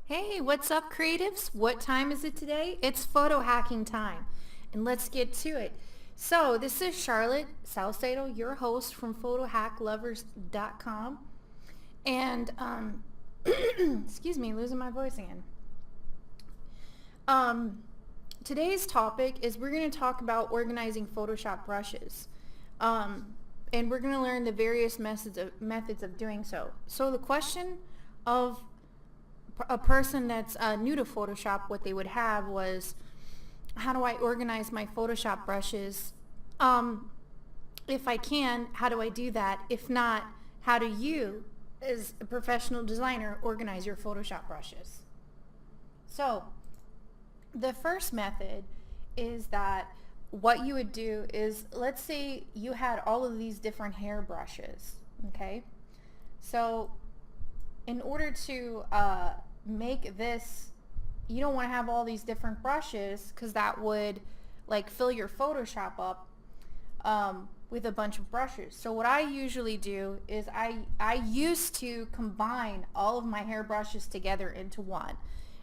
Hey, what's up, creatives? What time is it today? It's photo hacking time, and let's get to it. So, this is Charlotte Salcedo, your host from photohacklovers.com. And, excuse me, losing my voice again. Um, Today's topic is we're going to talk about organizing Photoshop brushes. Um, and we're going to learn the various methods of doing so. So, the question of a person that's new to Photoshop, what they would have was, how do I organize my Photoshop brushes? Um, if I can, how do I do that? If not, how do you, as a professional designer, organize your Photoshop brushes? So the first method is that what you would do is, let's say you had all of these different hair brushes, okay? So in order to make this, you don't want to have all these different brushes because that would like fill your Photoshop up with a bunch of brushes. So what I usually do is I used to combine all of my hair brushes together into one.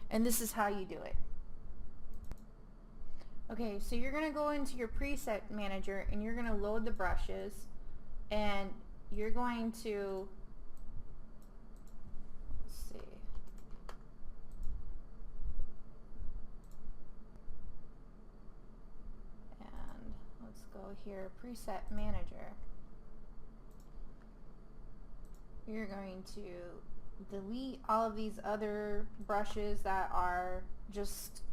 And this is how you do it. Okay, so you're going to go into your preset manager and you're going to load the brushes, and you're going to, let's see, and let's go here, preset manager. You're going to delete all of these other brushes that are just,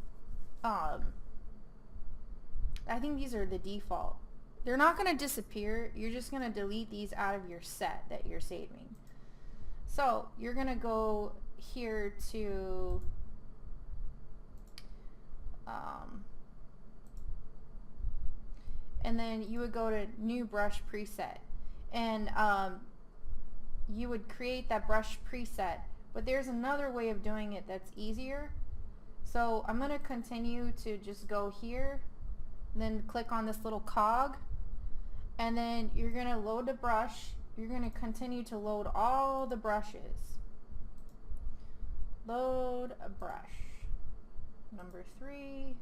I think these are the default. They're not going to disappear. You're just going to delete these out of your set that you're saving. So you're going to go here to and then you would go to new brush preset, and you would create that brush preset. But there's another way of doing it that's easier. So I'm going to continue to just go here, then click on this little cog, and then you're going to load the brush. You're going to continue to load all the brushes. Load a brush. Number 3.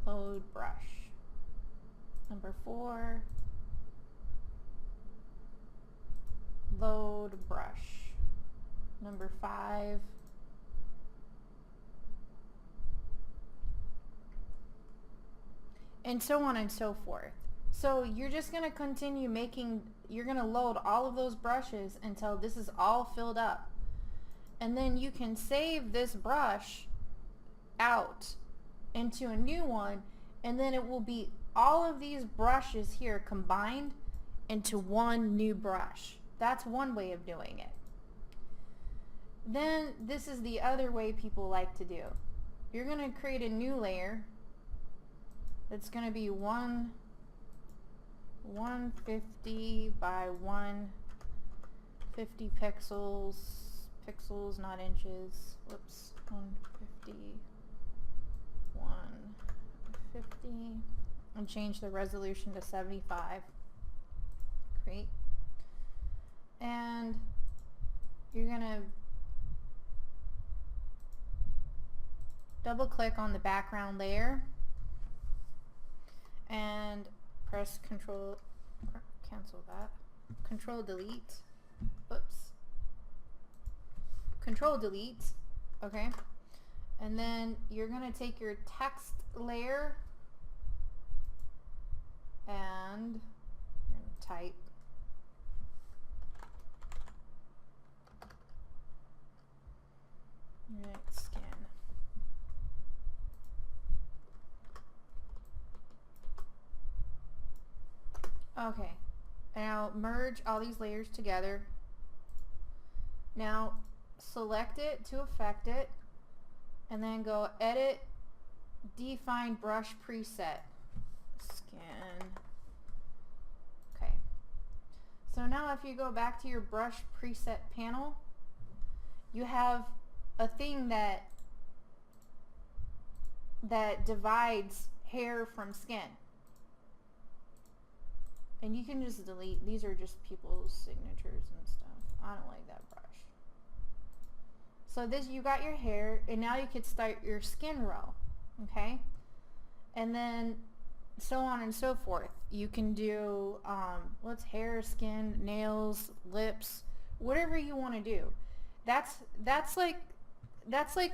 Load brush. Number 4. Load brush. Number 5. And so on and so forth. So you're just going to continue making, you're going to load all of those brushes until this is all filled up. And then you can save this brush out into a new one, and then it will be all of these brushes here combined into one new brush. That's one way of doing it. Then this is the other way people like to do. You're going to create a new layer that's going to be 150 by 150 pixels, not inches. Whoops, 150, 150, and change the resolution to 75. Great. And you're going to double click on the background layer and press Control, cancel that, Control Delete, oops, Control Delete, okay, and then you're going to take your text layer and you're going to type skin. Okay, now merge all these layers together. Now select it to affect it, and then go edit, define brush preset, skin. Okay, so now if you go back to your brush preset panel, you have a thing that divides hair from skin. And you can just delete, these are just people's signatures and stuff. I don't like that brush. So this, you got your hair, and now you could start your skin row, okay? And then so on and so forth. You can do, what's hair, skin, nails, lips, whatever you want to do. That's like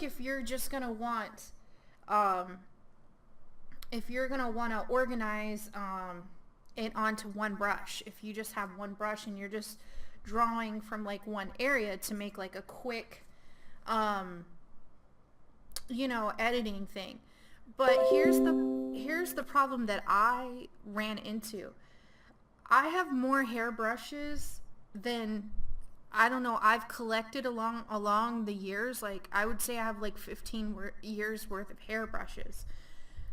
if you're just gonna want, if you're gonna want to organize it onto one brush. If you just have one brush and you're just drawing from like one area to make like a quick, editing thing. But here's the problem that I ran into. I have more hairbrushes than, I don't know, I've collected along the years. Like, I would say I have like 15 years worth of hairbrushes.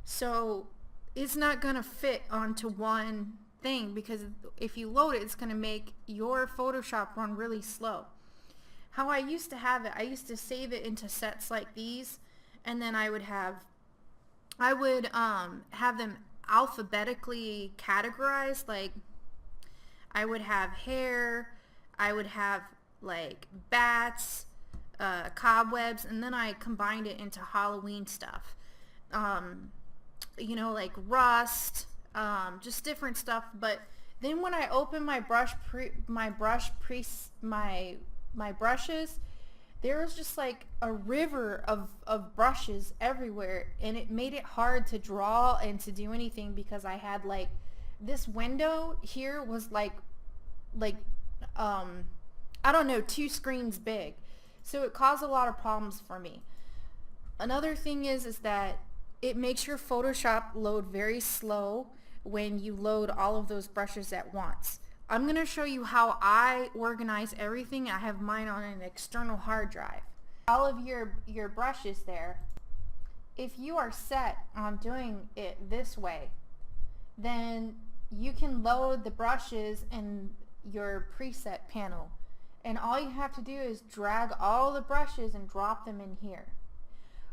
So it's not going to fit onto one thing, because if you load it, it's going to make your Photoshop run really slow. How I used to have it, I used to save it into sets like these, and then I would have them alphabetically categorized. Like, I would have hair, I would have like bats, cobwebs, and then I combined it into Halloween stuff. Like rust, just different stuff. But then when I opened my brushes, there was just like a river of brushes everywhere, and it made it hard to draw and to do anything, because I had like this window here was like I don't know, 2 screens big. So it caused a lot of problems for me. Another thing is that it makes your Photoshop load very slow when you load all of those brushes at once. I'm going to show you how I organize everything. I have mine on an external hard drive. All of your brushes there, if you are set on doing it this way, then you can load the brushes in your preset panel. And all you have to do is drag all the brushes and drop them in here.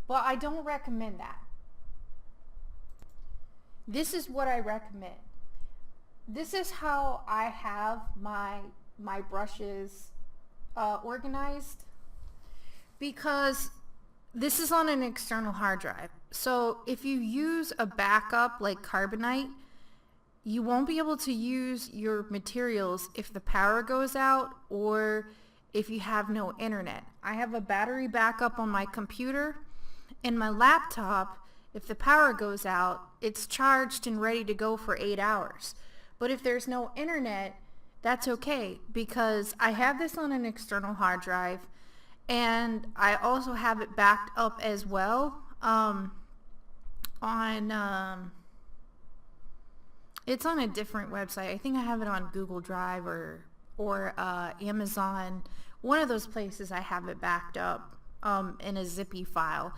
But I don't recommend that. This is what I recommend. This is how I have my brushes organized, because this is on an external hard drive. So if you use a backup like Carbonite, you won't be able to use your materials if the power goes out or if you have no internet. I have a battery backup on my computer, and my laptop, if the power goes out, it's charged and ready to go for 8 hours. But if there's no internet, that's okay, because I have this on an external hard drive, and I also have it backed up as well it's on a different website. I think I have it on Google Drive or Amazon. One of those places I have it backed up in a zippy file.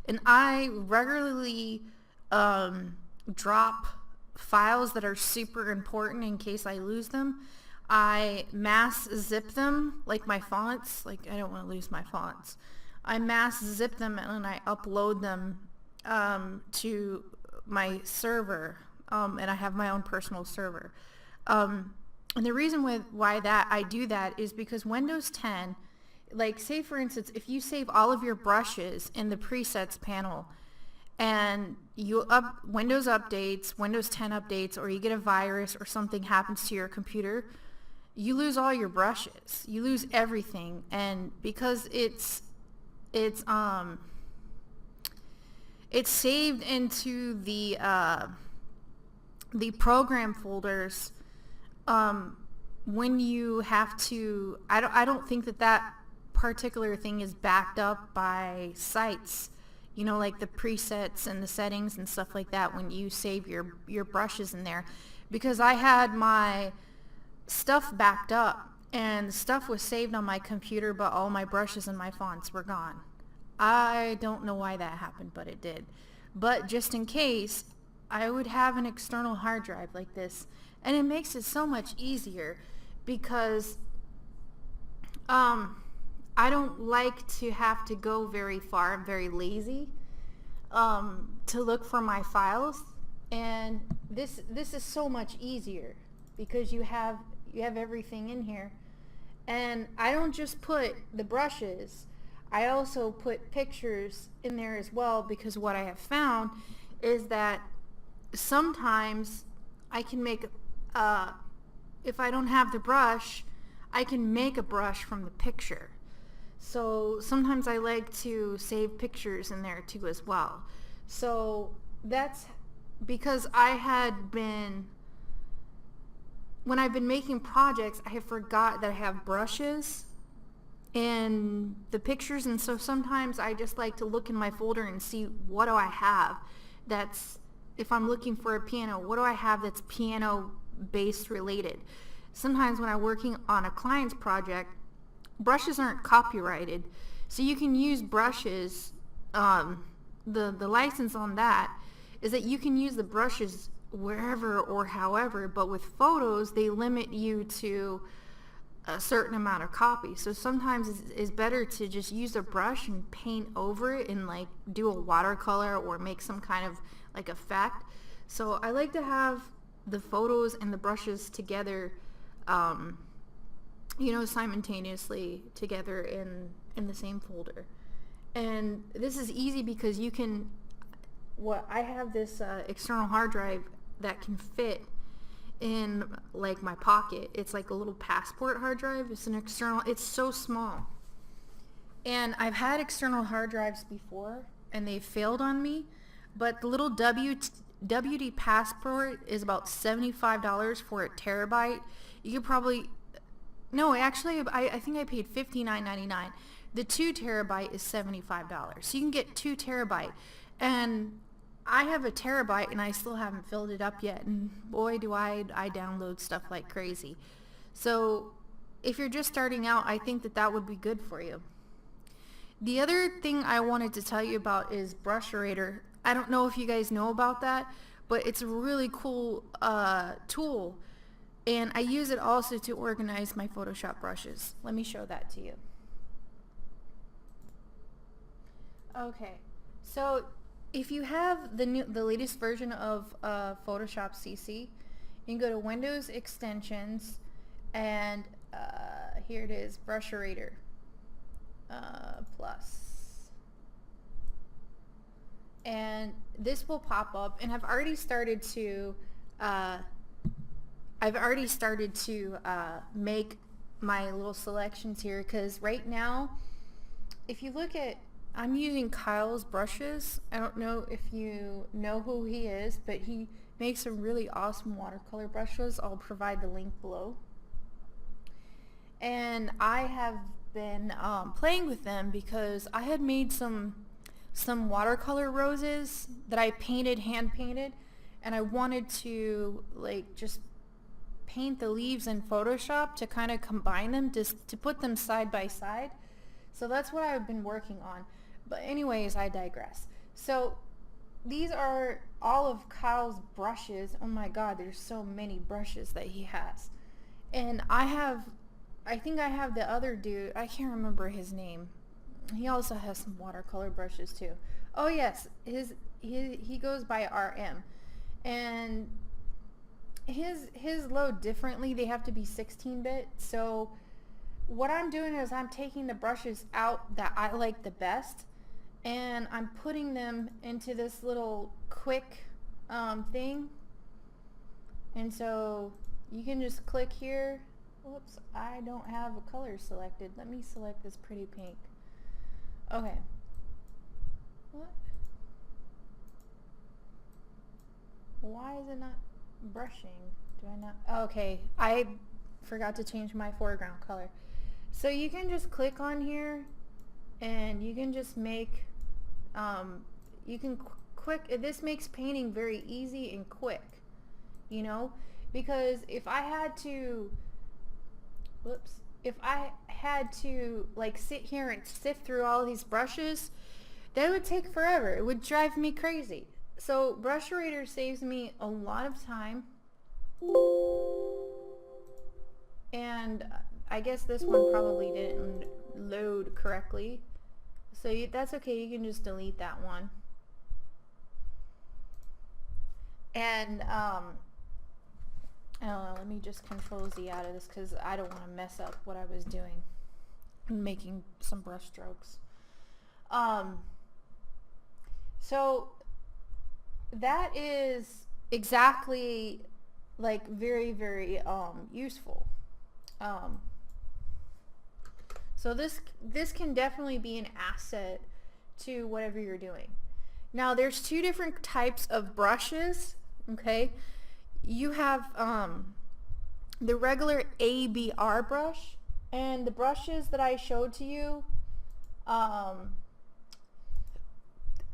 And I regularly drop files that are super important in case I lose them. I mass zip them, like my fonts. Like, I don't want to lose my fonts. I mass zip them and I upload them to my server. And I have my own personal server. And the reason why I do that is because Windows 10, like, say for instance, if you save all of your brushes in the presets panel and Windows updates, Windows 10 updates, or you get a virus or something happens to your computer, you lose all your brushes. You lose everything. And because it's saved into the program folders, when you have to, I don't think that particular thing is backed up by sites, like the presets and the settings and stuff like that, when you save your brushes in there, because I had my stuff backed up and stuff was saved on my computer, but all my brushes and my fonts were gone. I don't know why that happened, but it did. But just in case, I would have an external hard drive like this, and it makes it so much easier, because I don't like to have to go very far. I'm very lazy to look for my files, and this is so much easier because you have everything in here. And I don't just put the brushes, I also put pictures in there as well, because what I have found is that sometimes I can make, if I don't have the brush, I can make a brush from the picture. So sometimes I like to save pictures in there too as well. So that's because when I've been making projects, I have forgot that I have brushes and the pictures, and so sometimes I just like to look in my folder and see what do I have that's, if I'm looking for a piano, what do I have that's piano based related. Sometimes when I'm working on a client's project, brushes aren't copyrighted, so you can use brushes. The license on that is that you can use the brushes wherever or however, but with photos they limit you to a certain amount of copies. So sometimes it's better to just use a brush and paint over it and like do a watercolor or make some kind of like effect. So I like to have the photos and the brushes together, simultaneously together in the same folder. And this is easy because you can, I have this external hard drive that can fit in like my pocket. It's like a little passport hard drive. It's an external, it's so small. And I've had external hard drives before and they failed on me, but the little WD Passport is about $75 for a terabyte. You could probably, no, actually I think I paid $59.99. The 2 terabyte is $75. So you can get 2 terabyte. And I have a terabyte and I still haven't filled it up yet, and boy do I download stuff like crazy. So if you're just starting out, I think that would be good for you. The other thing I wanted to tell you about is Brusherator. I don't know if you guys know about that, but it's a really cool tool, and I use it also to organize my Photoshop brushes. Let me show that to you. Okay, so if you have the latest version of Photoshop CC, you can go to Windows Extensions, and here it is, Brusherator Plus. And this will pop up, and I've already started to make my little selections here, because right now, if you look at, I'm using Kyle's brushes. I don't know if you know who he is, but he makes some really awesome watercolor brushes. I'll provide the link below. And I have been playing with them because I had made some watercolor roses that I hand painted, and I wanted to like just paint the leaves in Photoshop to kind of combine them, just to put them side by side. So that's what I've been working on. But anyways, I digress. So these are all of Kyle's brushes. Oh my god, there's so many brushes that he has. And I think I have the other dude, I can't remember his name. He also has some watercolor brushes too. Oh yes, he goes by RM. And his load differently. They have to be 16-bit. So what I'm doing is I'm taking the brushes out that I like the best, and I'm putting them into this little quick thing. And so you can just click here. Whoops, I don't have a color selected. Let me select this pretty pink. Okay. What? Why is it not brushing? Do I not? Okay, I forgot to change my foreground color. So you can just click on here and you can just make, this makes painting very easy and quick, because if I had to like sit here and sift through all these brushes, that would take forever. It would drive me crazy. So Brusherator saves me a lot of time, and I guess this one probably didn't load correctly, so that's okay. You can just delete that one. And let me just Control Z out of this because I don't want to mess up what I was doing. I'm making some brush strokes. Um, so that is exactly like very, very useful. Um, so this can definitely be an asset to whatever you're doing. Now there's two different types of brushes, okay? You have the regular ABR brush, and the brushes that I showed to you,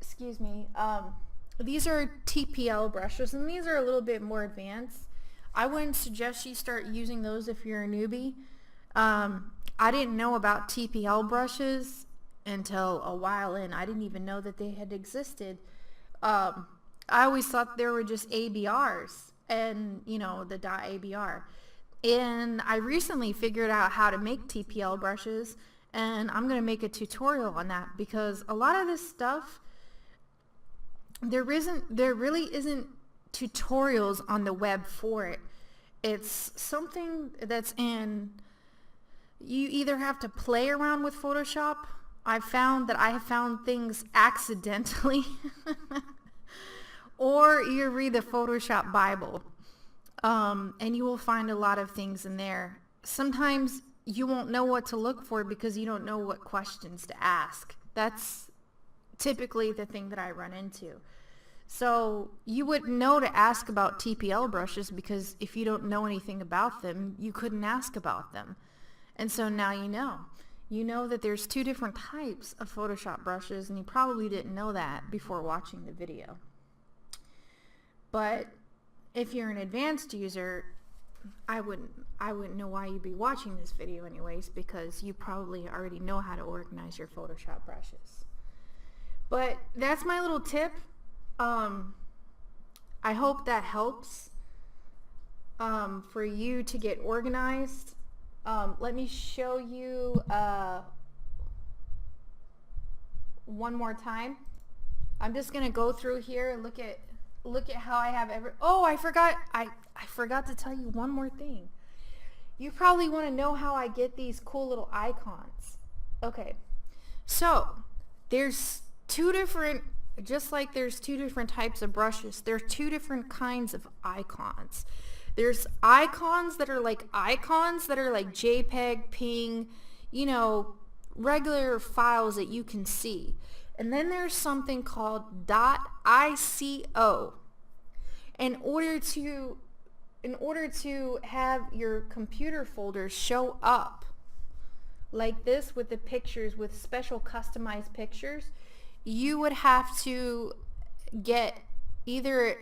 excuse me, these are TPL brushes, and these are a little bit more advanced. I wouldn't suggest you start using those if you're a newbie. I didn't know about TPL brushes until a while in. I didn't even know that they had existed. I always thought there were just ABRs and, you know, the .ABR. And I recently figured out how to make TPL brushes, and I'm going to make a tutorial on that because a lot of this stuff, there really isn't tutorials on the web for it. It's something that's you either have to play around with Photoshop. I have found things accidentally or you read the Photoshop Bible, and you will find a lot of things in there. Sometimes you won't know what to look for because you don't know what questions to ask. That's typically the thing that I run into. So you wouldn't know to ask about TPL brushes because if you don't know anything about them, you couldn't ask about them. And so now you know. You know that there's two different types of Photoshop brushes, and you probably didn't know that before watching the video. But if you're an advanced user, I wouldn't know why you'd be watching this video anyways, because you probably already know how to organize your Photoshop brushes. But that's my little tip. I hope that helps for you to get organized. Let me show you one more time. I'm just gonna go through here and look at how I have oh, I forgot to tell you one more thing. You probably want to know how I get these cool little icons. Okay, so there's just like there's two different types of brushes, there are two different kinds of icons. There's icons that are like JPEG, PNG, you know, regular files that you can see. And then there's something called .ico. In order to have your computer folders show up like this with the pictures, with special customized pictures, you would have to get either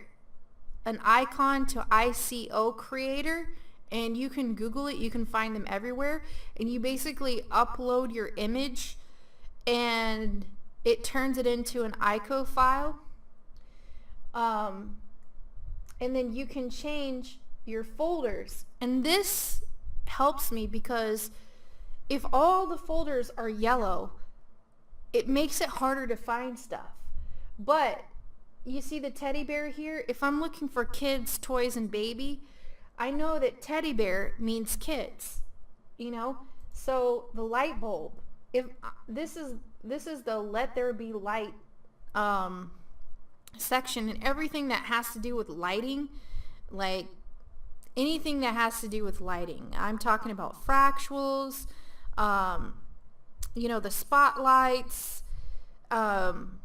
an icon to ICO creator, and you can Google it, you can find them everywhere, and you basically upload your image and it turns it into an ICO file, and then you can change your folders. And this helps me because if all the folders are yellow, it makes it harder to find stuff. But you see the teddy bear here? If I'm looking for kids, toys, and baby, I know that teddy bear means kids, you know? So the light bulb, if this is the let there be light section, and everything that has to do with lighting, like anything that has to do with lighting. I'm talking about fractals, you know, the spotlights, some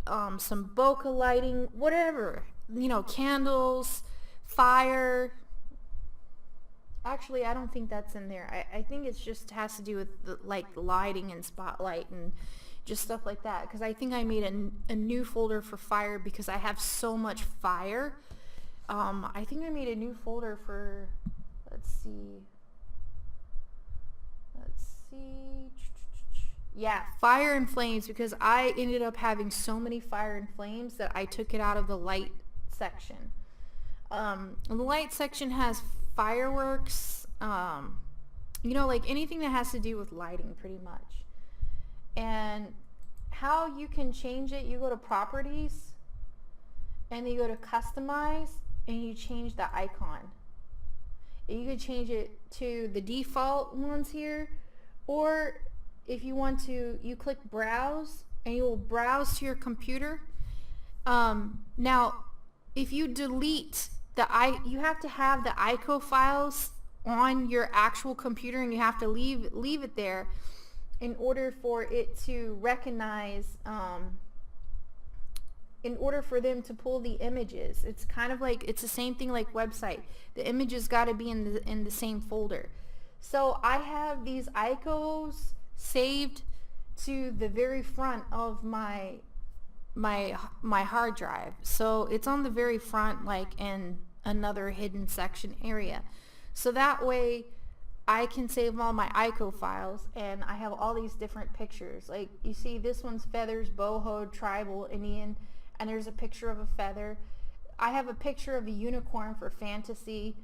bokeh lighting, whatever, you know, candles, fire. Actually, I don't think that's in there. I think it's just has to do with like lighting and spotlight and just stuff like that, because I think I made a new folder for fire because I have so much fire. I think I made a new folder for, let's see, yeah, fire and flames, because I ended up having so many fire and flames that I took it out of the light section. The light section has fireworks, you know, like anything that has to do with lighting pretty much. And how you can change it, you go to properties and you go to customize and you change the icon. And you can change it to the default ones here, or if you want to, you click browse and you will browse to your computer. Now, if you delete you have to have the ICO files on your actual computer, and you have to leave it there in order for it to recognize, in order for them to pull the images. It's kind of like, it's the same thing like website. The images got to be in the same folder. So I have these ICOs saved to the very front of my hard drive. So it's on the very front, like in another hidden section area. So that way I can save all my ICO files, and I have all these different pictures. Like you see, this one's feathers, boho, tribal, Indian, and there's a picture of a feather. I have a picture of a unicorn for fantasy.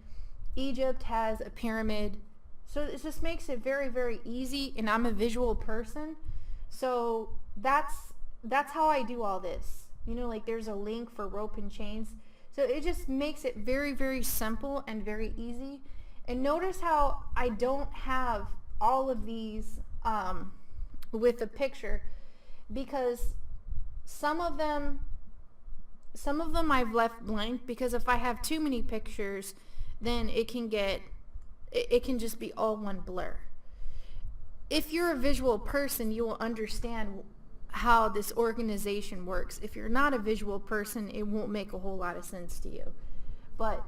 Egypt has a pyramid. So it just makes it very, very easy, and I'm a visual person. So that's how I do all this. You know, like there's a link for rope and chains. So it just makes it very, very simple and very easy. And notice how I don't have all of these with a picture, because some of them I've left blank, because if I have too many pictures, then it can just be all one blur. If you're a visual person, you will understand how this organization works. If you're not a visual person, it won't make a whole lot of sense to you. But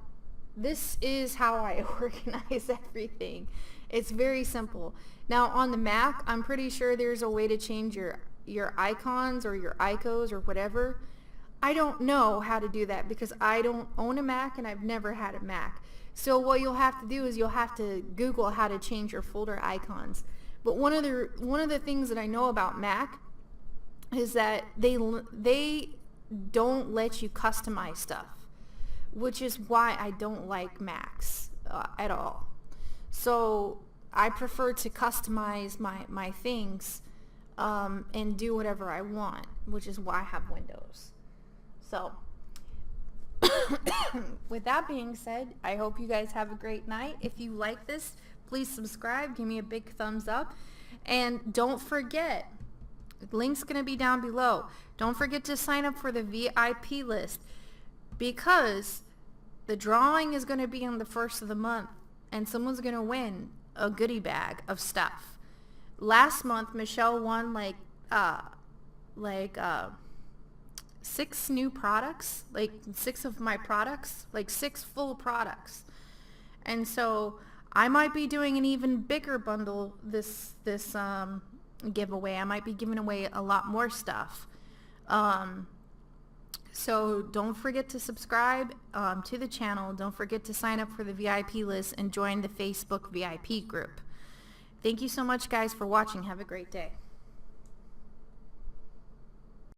this is how I organize everything. It's very simple. Now on the Mac, I'm pretty sure there's a way to change your icons or your icos or whatever. I don't know how to do that because I don't own a Mac and I've never had a Mac. So what you'll have to do is you'll have to Google how to change your folder icons. But one of the things that I know about Mac is that they don't let you customize stuff, which is why I don't like Macs at all. So I prefer to customize my things and do whatever I want, which is why I have Windows. So with that being said, I hope you guys have a great night. If you like this, please subscribe, give me a big thumbs up, and don't forget, the link's going to be down below. Don't forget to sign up for the VIP list, because the drawing is going to be on the 1st of the month, and someone's going to win a goodie bag of stuff. Last month, Michelle won like 6 new products, like 6 of my products, like 6 full products. And so I might be doing an even bigger bundle this giveaway. I might be giving away a lot more stuff. So don't forget to subscribe to the channel. Don't forget to sign up for the VIP list and join the Facebook VIP group. Thank you so much, guys, for watching. Have a great day.